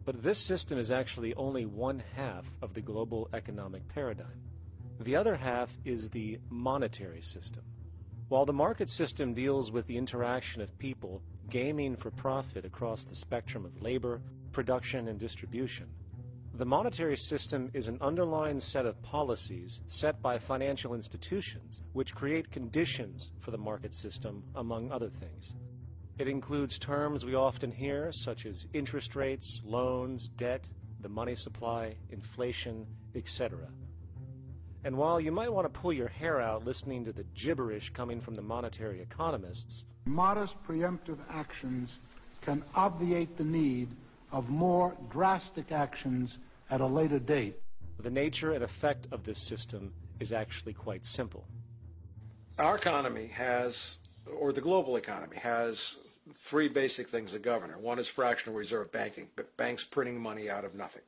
But this system is actually only one half of the global economic paradigm. The other half is the monetary system. While the market system deals with the interaction of people gaming for profit across the spectrum of labor, production, and distribution, the monetary system is an underlying set of policies set by financial institutions which create conditions for the market system, among other things. It includes terms we often hear, such as interest rates, loans, debt, the money supply, inflation, etc. And while you might want to pull your hair out listening to the gibberish coming from the monetary economists, modest preemptive actions can obviate the need of more drastic actions at a later date. the nature and effect of this system is actually quite simple. Our economy has, or the global economy has, three basic things that govern it. One is fractional reserve banking, banks printing money out of nothing.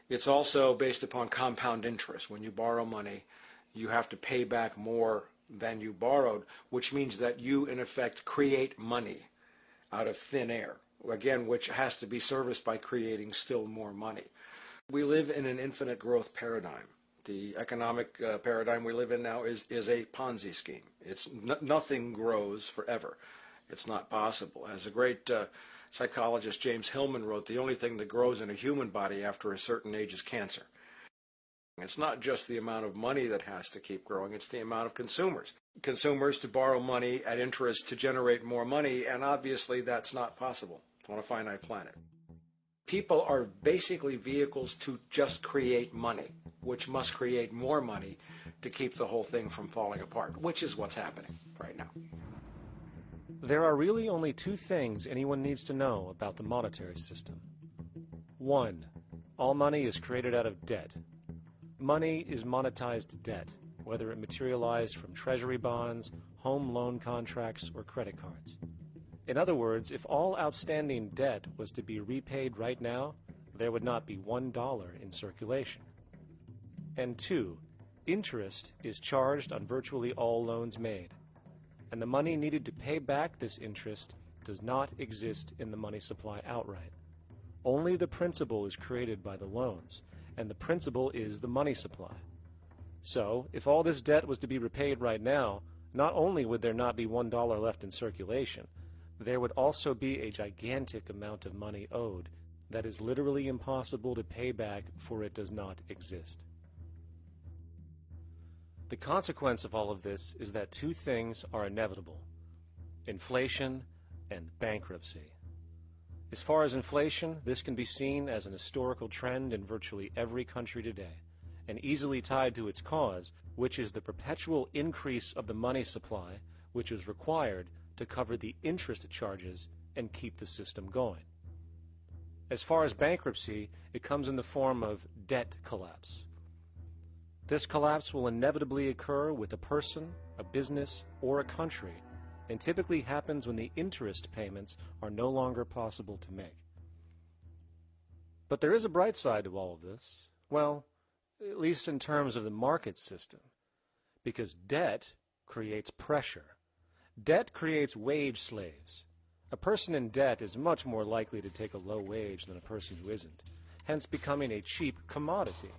It's also based upon compound interest. When you borrow money, you have to pay back more than you borrowed, which means that you, in effect, create money out of thin air, again, which has to be serviced by creating still more money. We live in an infinite growth paradigm. The economic paradigm we live in now is a Ponzi scheme. It's nothing grows forever. It's not possible. As a great psychologist James Hillman wrote, the only thing that grows in a human body after a certain age is cancer. It's not just the amount of money that has to keep growing, it's the amount of consumers. Consumers to borrow money at interest to generate more money, and obviously that's not possible on a finite planet. People are basically vehicles to just create money, which must create more money to keep the whole thing from falling apart, which is what's happening right now. There are really only two things anyone needs to know about the monetary system. 1. All money is created out of debt. Money is monetized debt, whether it materialized from treasury bonds, home loan contracts, or credit cards. In other words, if all outstanding debt was to be repaid right now, there would not be $1 in circulation. And 2, interest is charged on virtually all loans made, and the money needed to pay back this interest does not exist in the money supply outright. Only the principal is created by the loans, and the principal is the money supply. So, if all this debt was to be repaid right now, not only would there not be $1 left in circulation, there would also be a gigantic amount of money owed that is literally impossible to pay back, for it does not exist. The consequence of all of this is that two things are inevitable: inflation and bankruptcy. As far as inflation, this can be seen as an historical trend in virtually every country today, and easily tied to its cause, which is the perpetual increase of the money supply, which is required to cover the interest charges and keep the system going. As far as bankruptcy, it comes in the form of debt collapse. This collapse will inevitably occur with a person, a business, or a country, and typically happens when the interest payments are no longer possible to make. But there is a bright side to all of this. Well, at least in terms of the market system, because debt creates pressure. Debt creates wage slaves. A person in debt is much more likely to take a low wage than a person who isn't, hence becoming a cheap commodity.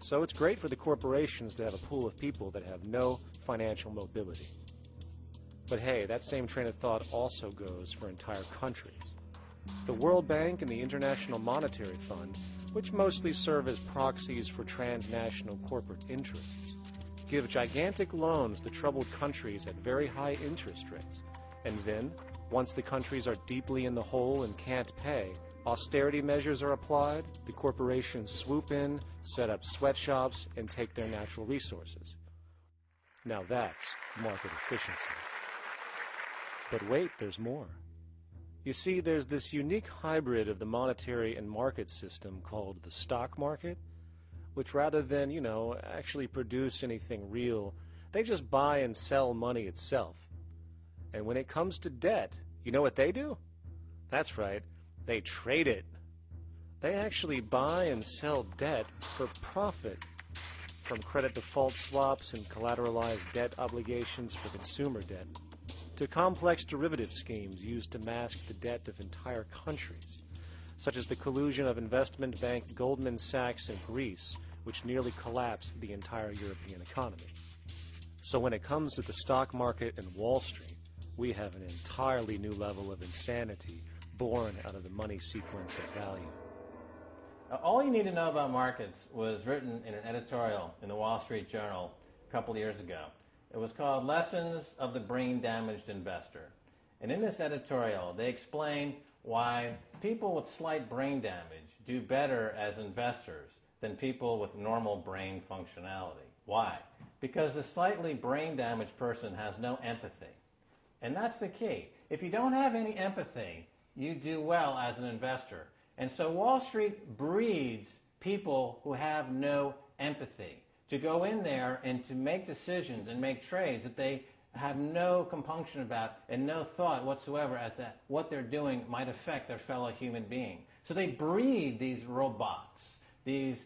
So it's great for the corporations to have a pool of people that have no financial mobility. But hey, that same train of thought also goes for entire countries. The World Bank and the International Monetary Fund, which mostly serve as proxies for transnational corporate interests, give gigantic loans to troubled countries at very high interest rates. And then, once the countries are deeply in the hole and can't pay, austerity measures are applied, the corporations swoop in, set up sweatshops, and take their natural resources. Now that's market efficiency. But wait, there's more. You see, there's this unique hybrid of the monetary and market system called the stock market, which rather than, actually produce anything real, they just buy and sell money itself. And when it comes to debt, you know what they do? That's right, they trade it. They actually buy and sell debt for profit, from credit default swaps and collateralized debt obligations for consumer debt, to complex derivative schemes used to mask the debt of entire countries. such as the collusion of investment bank Goldman Sachs in Greece, which nearly collapsed the entire European economy. So when it comes to the stock market and Wall Street, we have an entirely new level of insanity born out of the money sequence of value. All you need to know about markets was written in an editorial in the Wall Street Journal a couple of years ago. It was called Lessons of the Brain-Damaged Investor. And in this editorial, they explain why people with slight brain damage do better as investors than people with normal brain functionality. Why? Because the slightly brain-damaged person has no empathy. And that's the key. If you don't have any empathy, you do well as an investor. And so Wall Street breeds people who have no empathy to go in there and to make decisions and make trades that they have no compunction about and no thought whatsoever as to what they're doing might affect their fellow human being. So they breed these robots, these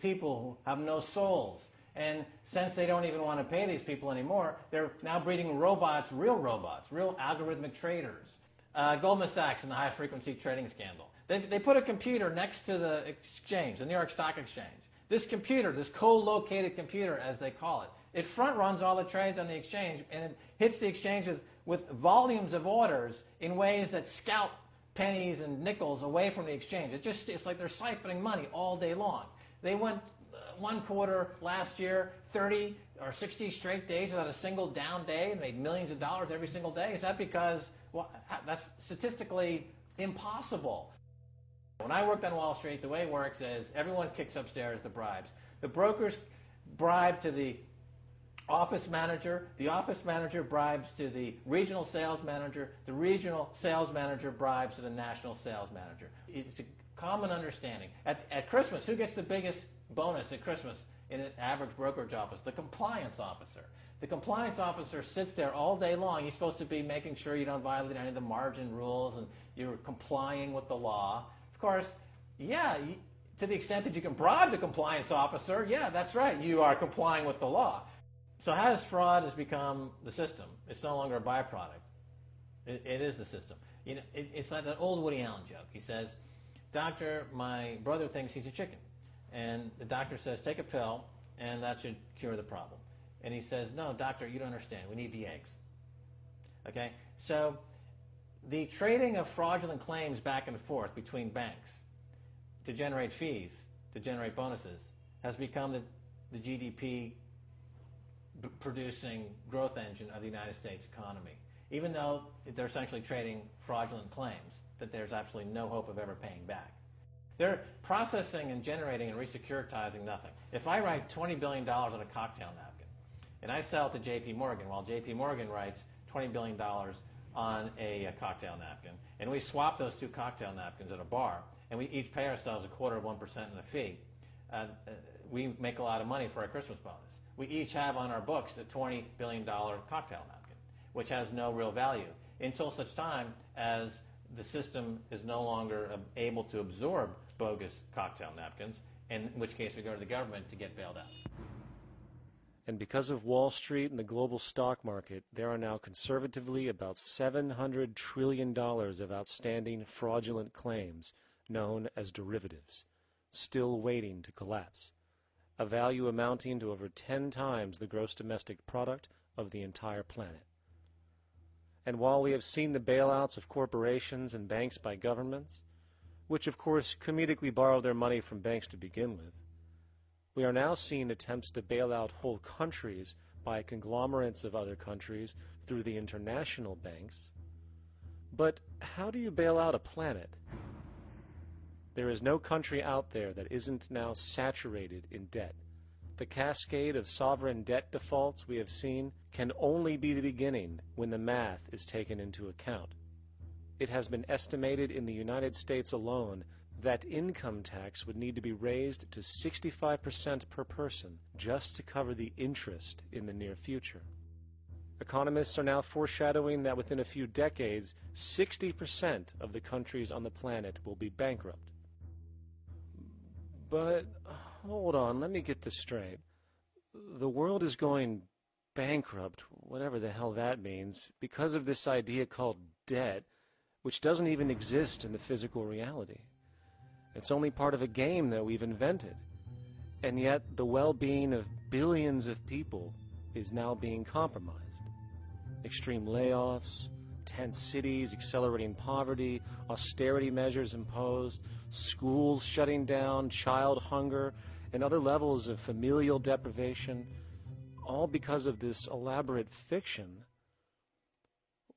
people who have no souls. And since they don't even want to pay these people anymore, they're now breeding robots, real algorithmic traders. Goldman Sachs in the high-frequency trading scandal. They put a computer next to the exchange, the New York Stock Exchange. This computer, this co-located computer, as they call it, it front-runs all the trades on the exchange, and it hits the exchange with volumes of orders in ways that scout pennies and nickels away from the exchange. It's like they're siphoning money all day long. They went one quarter last year, 30 or 60 straight days without a single down day and made millions of dollars every single day. Is that because, well, that's statistically impossible. When I worked on Wall Street, the way it works is everyone kicks upstairs the bribes. The brokers bribe to the office manager bribes to the regional sales manager sales manager bribes to the national sales manager. It's a common understanding. At Christmas, who gets the biggest bonus at Christmas in an average brokerage office? The compliance officer. The compliance officer sits there all day long. He's supposed to be making sure you don't violate any of the margin rules and you're complying with the law. Of course, yeah, to the extent that you can bribe the compliance officer, yeah, that's right, you are complying with the law. So how does fraud has become the system? It's no longer a byproduct. It is the system. You know, it's like that old Woody Allen joke. He says, "Doctor, my brother thinks he's a chicken." And the doctor says, "Take a pill, and that should cure the problem." And he says, "No, doctor, you don't understand. We need the eggs." Okay? So the trading of fraudulent claims back and forth between banks to generate fees, to generate bonuses, has become the GDP producing growth engine of the United States economy. Even though they're essentially trading fraudulent claims that there's absolutely no hope of ever paying back. They're processing and generating and resecuritizing nothing. If I write $20 billion on a cocktail napkin and I sell it to J.P. Morgan, while J.P. Morgan writes $20 billion on a cocktail napkin, and we swap those two cocktail napkins at a bar, and we each pay ourselves 1/4% in a fee, we make a lot of money for our Christmas bonus. We each have on our books a $20 billion cocktail napkin, which has no real value until such time as the system is no longer able to absorb bogus cocktail napkins, in which case we go to the government to get bailed out. And because of Wall Street and the global stock market, there are now conservatively about $700 trillion of outstanding fraudulent claims known as derivatives, still waiting to collapse, a value amounting to over 10 times the gross domestic product of the entire planet. And while we have seen the bailouts of corporations and banks by governments, which of course comedically borrow their money from banks to begin with, we are now seeing attempts to bail out whole countries by conglomerates of other countries through the international banks. But how do you bail out a planet? There is no country out there that isn't now saturated in debt. The cascade of sovereign debt defaults we have seen can only be the beginning when the math is taken into account. It has been estimated in the United States alone that income tax would need to be raised to 65% per person just to cover the interest in the near future. Economists are now foreshadowing that within a few decades, 60% of the countries on the planet will be bankrupt. But hold on, let me get this straight. The world is going bankrupt, whatever the hell that means, because of this idea called debt, which doesn't even exist in the physical reality. It's only part of a game that we've invented. And yet the well-being of billions of people is now being compromised. Extreme layoffs, tent cities, accelerating poverty, austerity measures imposed, schools shutting down, child hunger, and other levels of familial deprivation, all because of this elaborate fiction.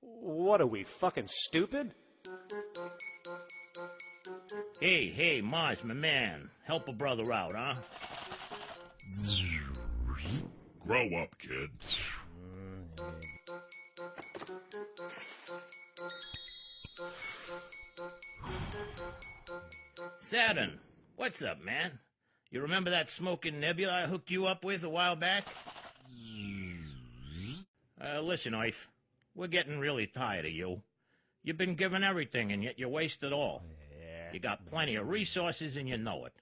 What are we, fucking stupid? Hey, Mars, my man. Help a brother out, huh? Grow up, kid. Saturn, what's up, man? You remember that smoking nebula I hooked you up with a while back? Listen, Earth, we're getting really tired of you. You've been given everything, and yet you waste it all. You got plenty of resources, and you know it.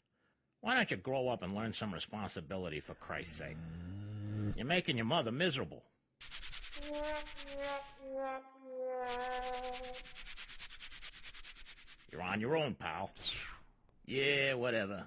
Why don't you grow up and learn some responsibility, for Christ's sake? You're making your mother miserable. You're on your own, pal. Yeah, whatever.